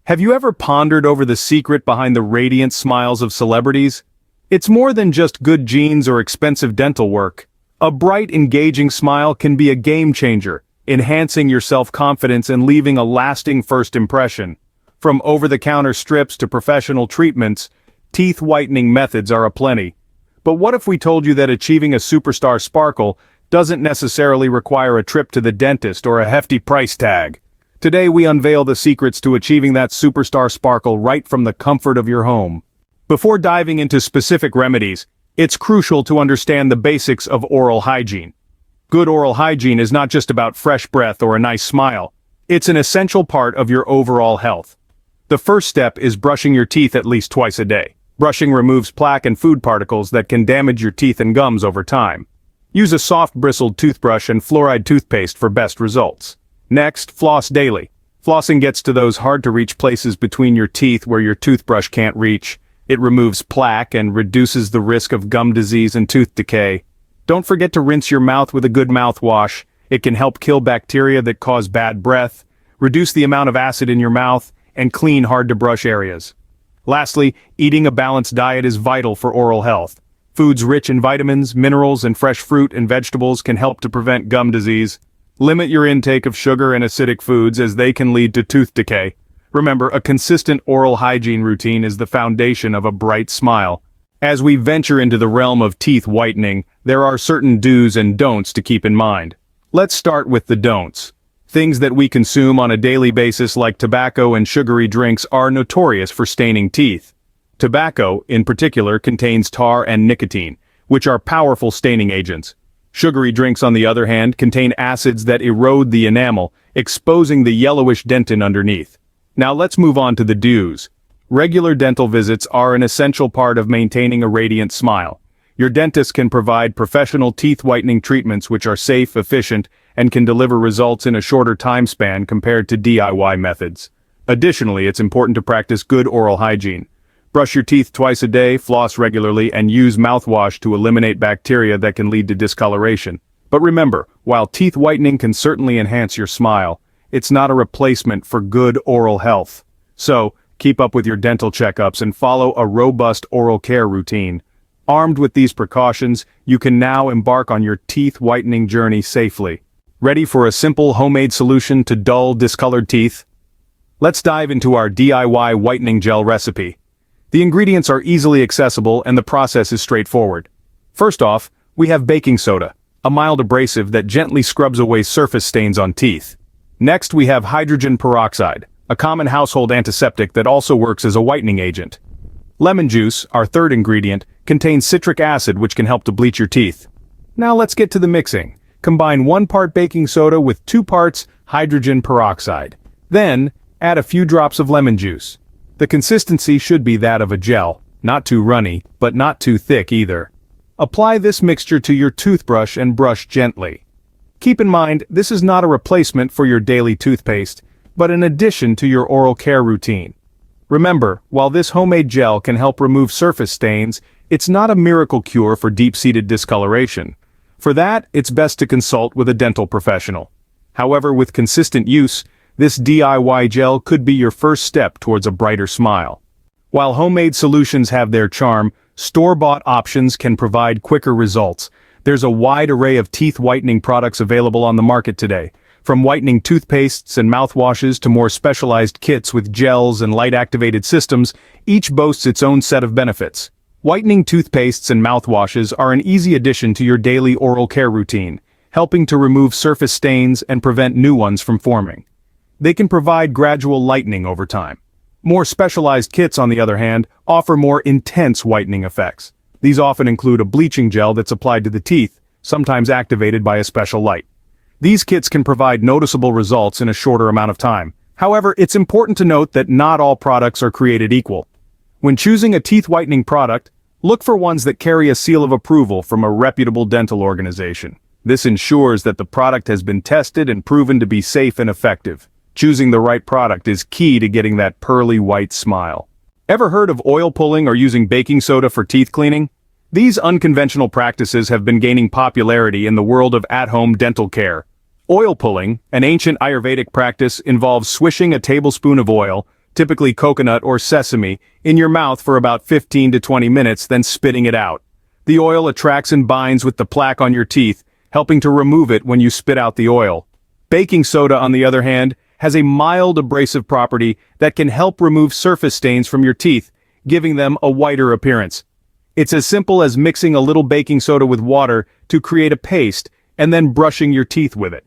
Have you ever pondered over the secret behind the radiant smiles of celebrities? It's more than just good genes or expensive dental work. A bright, engaging smile can be a game changer, enhancing your self-confidence and leaving a lasting first impression. From over-the-counter strips to professional treatments, teeth whitening methods are aplenty. But what if we told you that achieving a superstar sparkle doesn't necessarily require a trip to the dentist or a hefty price tag? Today we unveil the secrets to achieving that superstar sparkle right from the comfort of your home. Before diving into specific remedies, it's crucial to understand the basics of oral hygiene. Good oral hygiene is not just about fresh breath or a nice smile. It's an essential part of your overall health. The first step is brushing your teeth at least twice a day. Brushing removes plaque and food particles that can damage your teeth and gums over time. Use a soft bristled toothbrush and fluoride toothpaste for best results. Next, floss daily. Flossing gets to those hard-to-reach places between your teeth where your toothbrush can't reach. It removes plaque and reduces the risk of gum disease and tooth decay. Don't forget to rinse your mouth with a good mouthwash. It can help kill bacteria that cause bad breath, reduce the amount of acid in your mouth, and clean hard-to-brush areas. Lastly, eating a balanced diet is vital for oral health. Foods rich in vitamins, minerals, and fresh fruit and vegetables can help to prevent gum disease. Limit your intake of sugar and acidic foods as they can lead to tooth decay. Remember, a consistent oral hygiene routine is the foundation of a bright smile. As we venture into the realm of teeth whitening, there are certain do's and don'ts to keep in mind. Let's start with the don'ts. Things that we consume on a daily basis like tobacco and sugary drinks are notorious for staining teeth. Tobacco, in particular, contains tar and nicotine, which are powerful staining agents. Sugary drinks, on the other hand, contain acids that erode the enamel, exposing the yellowish dentin underneath. Now let's move on to the do's. Regular dental visits are an essential part of maintaining a radiant smile. Your dentist can provide professional teeth whitening treatments which are safe, efficient, and can deliver results in a shorter time span compared to DIY methods. Additionally, it's important to practice good oral hygiene. Brush your teeth twice a day, floss regularly, and use mouthwash to eliminate bacteria that can lead to discoloration. But remember, while teeth whitening can certainly enhance your smile, it's not a replacement for good oral health. So, keep up with your dental checkups and follow a robust oral care routine. Armed with these precautions, you can now embark on your teeth whitening journey safely. Ready for a simple homemade solution to dull, discolored teeth? Let's dive into our DIY whitening gel recipe. The ingredients are easily accessible and the process is straightforward. First off, we have baking soda, a mild abrasive that gently scrubs away surface stains on teeth. Next, we have hydrogen peroxide, a common household antiseptic that also works as a whitening agent. Lemon juice, our third ingredient, contains citric acid which can help to bleach your teeth. Now let's get to the mixing. Combine 1 part baking soda with 2 parts hydrogen peroxide. Then, add a few drops of lemon juice. The consistency should be that of a gel, not too runny, but not too thick either. Apply this mixture to your toothbrush and brush gently. Keep in mind, this is not a replacement for your daily toothpaste, but an addition to your oral care routine. Remember, while this homemade gel can help remove surface stains, it's not a miracle cure for deep-seated discoloration. For that, it's best to consult with a dental professional. However, with consistent use, this DIY gel could be your first step towards a brighter smile. While homemade solutions have their charm, store-bought options can provide quicker results. There's a wide array of teeth whitening products available on the market today, from whitening toothpastes and mouthwashes to more specialized kits with gels and light-activated systems. Each boasts its own set of benefits. Whitening toothpastes and mouthwashes are an easy addition to your daily oral care routine, helping to remove surface stains and prevent new ones from forming. They can provide gradual lightening over time. More specialized kits, on the other hand, offer more intense whitening effects. These often include a bleaching gel that's applied to the teeth, sometimes activated by a special light. These kits can provide noticeable results in a shorter amount of time. However, it's important to note that not all products are created equal. When choosing a teeth whitening product, look for ones that carry a seal of approval from a reputable dental organization. This ensures that the product has been tested and proven to be safe and effective. Choosing the right product is key to getting that pearly white smile. Ever heard of oil pulling or using baking soda for teeth cleaning? These unconventional practices have been gaining popularity in the world of at-home dental care. Oil pulling, an ancient Ayurvedic practice, involves swishing a tablespoon of oil, typically coconut or sesame, in your mouth for about 15 to 20 minutes, then spitting it out. The oil attracts and binds with the plaque on your teeth, helping to remove it when you spit out the oil. Baking soda, on the other hand, has a mild abrasive property that can help remove surface stains from your teeth, giving them a whiter appearance. It's as simple as mixing a little baking soda with water to create a paste and then brushing your teeth with it.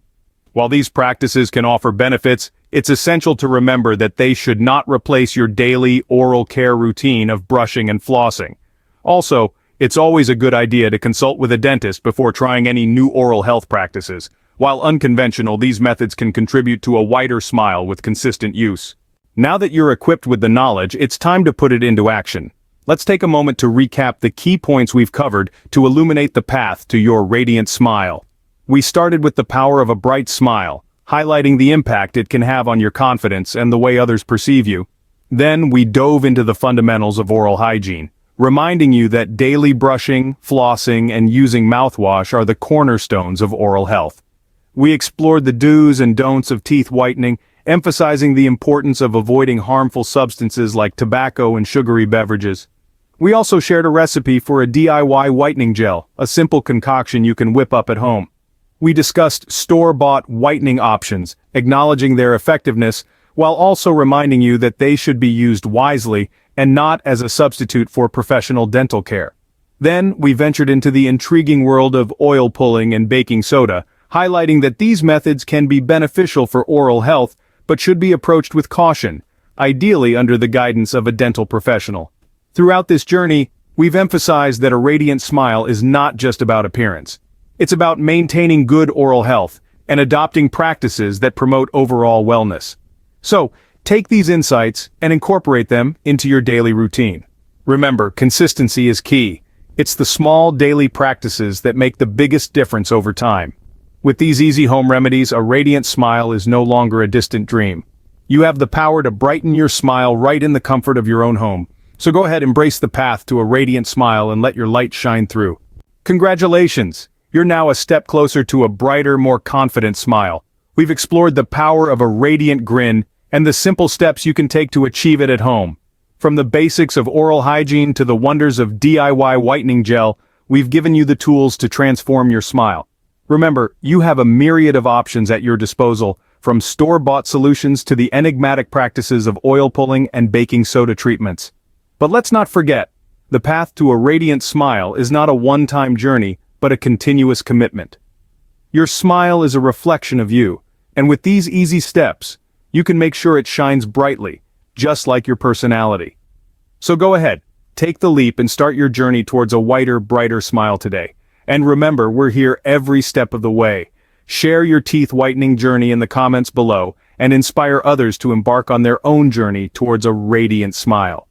While these practices can offer benefits, it's essential to remember that they should not replace your daily oral care routine of brushing and flossing. Also, it's always a good idea to consult with a dentist before trying any new oral health practices. While unconventional, these methods can contribute to a whiter smile with consistent use. Now that you're equipped with the knowledge, it's time to put it into action. Let's take a moment to recap the key points we've covered to illuminate the path to your radiant smile. We started with the power of a bright smile, highlighting the impact it can have on your confidence and the way others perceive you. Then we dove into the fundamentals of oral hygiene, reminding you that daily brushing, flossing, and using mouthwash are the cornerstones of oral health. We explored the do's and don'ts of teeth whitening, emphasizing the importance of avoiding harmful substances like tobacco and sugary beverages. We also shared a recipe for a DIY whitening gel, a simple concoction you can whip up at home. We discussed store-bought whitening options, acknowledging their effectiveness, while also reminding you that they should be used wisely and not as a substitute for professional dental care. Then, we ventured into the intriguing world of oil pulling and baking soda, highlighting that these methods can be beneficial for oral health, but should be approached with caution, ideally under the guidance of a dental professional. Throughout this journey, we've emphasized that a radiant smile is not just about appearance. It's about maintaining good oral health and adopting practices that promote overall wellness. So, take these insights and incorporate them into your daily routine. Remember, consistency is key. It's the small daily practices that make the biggest difference over time. With these easy home remedies, a radiant smile is no longer a distant dream. You have the power to brighten your smile right in the comfort of your own home. So go ahead, embrace the path to a radiant smile and let your light shine through. Congratulations! You're now a step closer to a brighter, more confident smile. We've explored the power of a radiant grin and the simple steps you can take to achieve it at home. From the basics of oral hygiene to the wonders of DIY whitening gel, we've given you the tools to transform your smile. Remember, you have a myriad of options at your disposal, from store-bought solutions to the enigmatic practices of oil pulling and baking soda treatments. But let's not forget, the path to a radiant smile is not a one-time journey, but a continuous commitment. Your smile is a reflection of you, and with these easy steps, you can make sure it shines brightly, just like your personality. So go ahead, take the leap and start your journey towards a whiter, brighter smile today. And remember, we're here every step of the way. Share your teeth whitening journey in the comments below and inspire others to embark on their own journey towards a radiant smile.